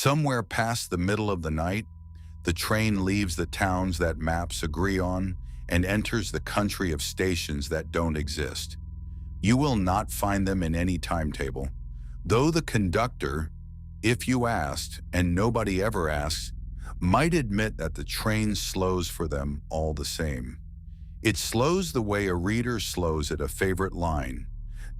Somewhere past the middle of the night, the train leaves the towns that maps agree on and enters the country of stations that don't exist. You will not find them in any timetable, though the conductor, if you asked, and nobody ever asks, might admit that the train slows for them all the same. It slows the way a reader slows at a favorite line,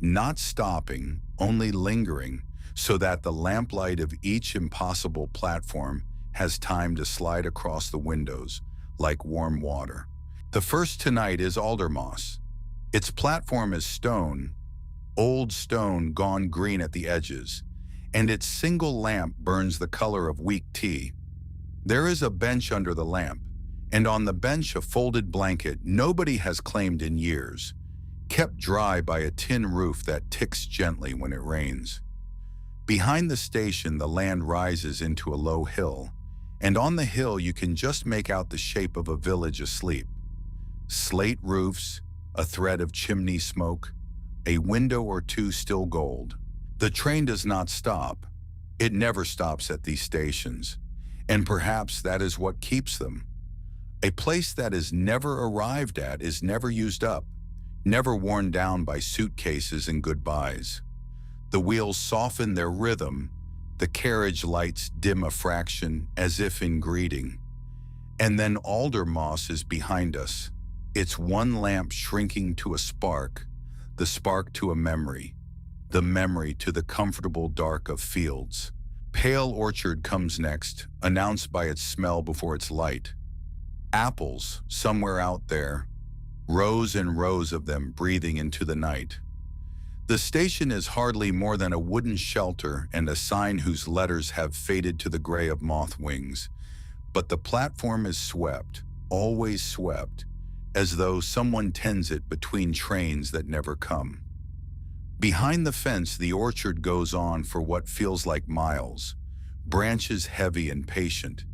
not stopping, only lingering, so that the lamplight of each impossible platform has time to slide across the windows like warm water. The first tonight is Aldermoss. Its platform is stone, old stone gone green at the edges, and its single lamp burns the color of weak tea. There is a bench under the lamp, and on the bench a folded blanket nobody has claimed in years, kept dry by a tin roof that ticks gently when it rains. Behind the station, the land rises into a low hill, and on the hill you can just make out the shape of a village asleep. Slate roofs, a thread of chimney smoke, a window or two still gold. The train does not stop. It never stops at these stations, and perhaps that is what keeps them. A place that is never arrived at is never used up, never worn down by suitcases and goodbyes. The wheels soften their rhythm, the carriage lights dim a fraction as if in greeting. And then Aldermoss is behind us, its one lamp shrinking to a spark, the spark to a memory, the memory to the comfortable dark of fields. Pale Orchard comes next, announced by its smell before its light. Apples, somewhere out there, rows and rows of them breathing into the night. The station is hardly more than a wooden shelter and a sign whose letters have faded to the gray of moth wings. But the platform is swept, always swept, as though someone tends it between trains that never come. Behind the fence, the orchard goes on for what feels like miles, branches heavy and patient,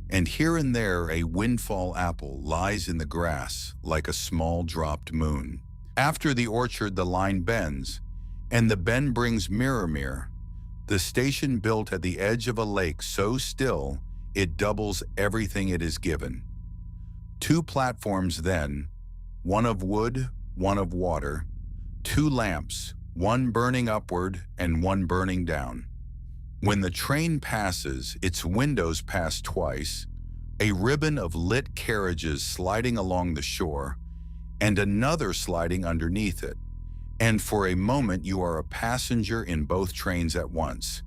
and here and there a windfall apple lies in the grass like a small dropped moon. After the orchard, the line bends, and the bend brings Mirror, the station built at the edge of a lake so still it doubles everything it is given. 2 platforms then, one of wood, one of water, 2 lamps, one burning upward and one burning down. When the train passes, its windows pass twice, a ribbon of lit carriages sliding along the shore, and another sliding underneath it. And for a moment you are a passenger in both trains at once.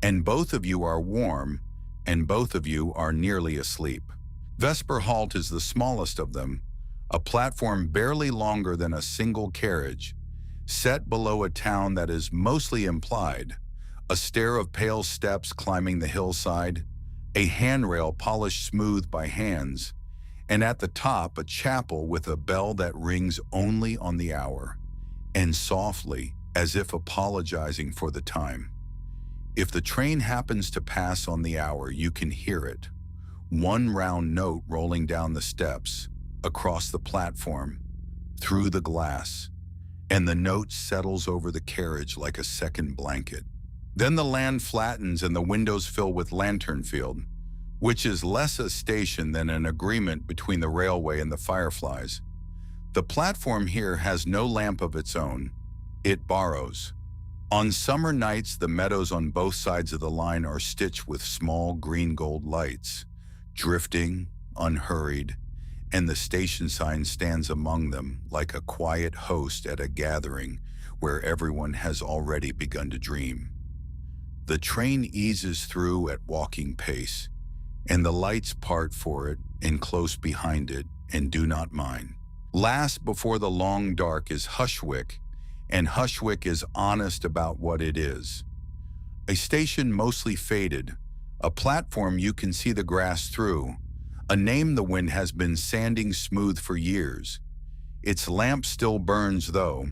And both of you are warm, and both of you are nearly asleep. Vesper Halt is the smallest of them, a platform barely longer than a single carriage, set below a town that is mostly implied, a stair of pale steps climbing the hillside, a handrail polished smooth by hands, and at the top a chapel with a bell that rings only on the hour, and softly, as if apologizing for the time. If the train happens to pass on the hour, you can hear it, one round note rolling down the steps, across the platform, through the glass, and the note settles over the carriage like a second blanket. Then the land flattens and the windows fill with Lanternfield, which is less a station than an agreement between the railway and the fireflies. The platform here has no lamp of its own. It borrows. On summer nights, the meadows on both sides of the line are stitched with small green-gold lights, drifting, unhurried, and the station sign stands among them like a quiet host at a gathering where everyone has already begun to dream. The train eases through at walking pace, and the lights part for it and close behind it and do not mind. Last before the long dark is Hushwick, and Hushwick is honest about what it is. A station mostly faded, a platform you can see the grass through, a name the wind has been sanding smooth for years. Its lamp still burns though.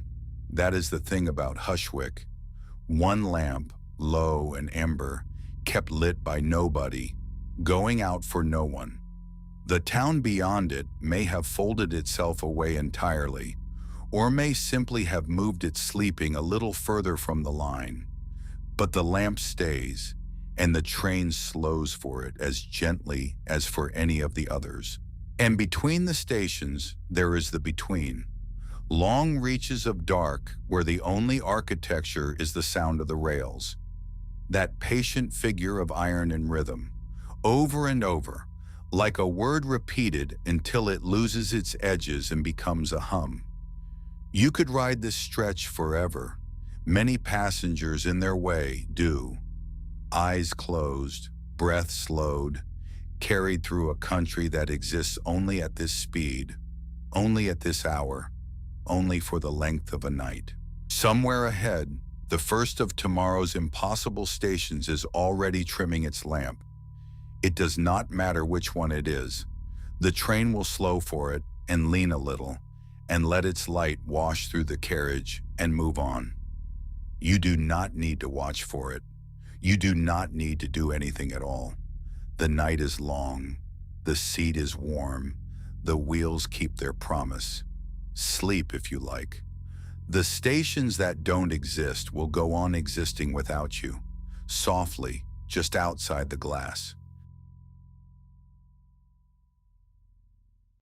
That is the thing about Hushwick. One lamp, low and amber, kept lit by nobody, going out for no one. The town beyond it may have folded itself away entirely, or may simply have moved its sleeping a little further from the line. But the lamp stays, and the train slows for it as gently as for any of the others. And between the stations, there is the between. Long reaches of dark where the only architecture is the sound of the rails. That patient figure of iron and rhythm, over and over, like a word repeated until it loses its edges and becomes a hum. You could ride this stretch forever. Many passengers in their way do. Eyes closed, breath slowed, carried through a country that exists only at this speed, only at this hour, only for the length of a night. Somewhere ahead, the first of tomorrow's impossible stations is already trimming its lamp. It does not matter which one it is. The train will slow for it and lean a little and let its light wash through the carriage and move on. You do not need to watch for it. You do not need to do anything at all. The night is long. The seat is warm. The wheels keep their promise. Sleep if you like. The stations that don't exist will go on existing without you, softly, just outside the glass.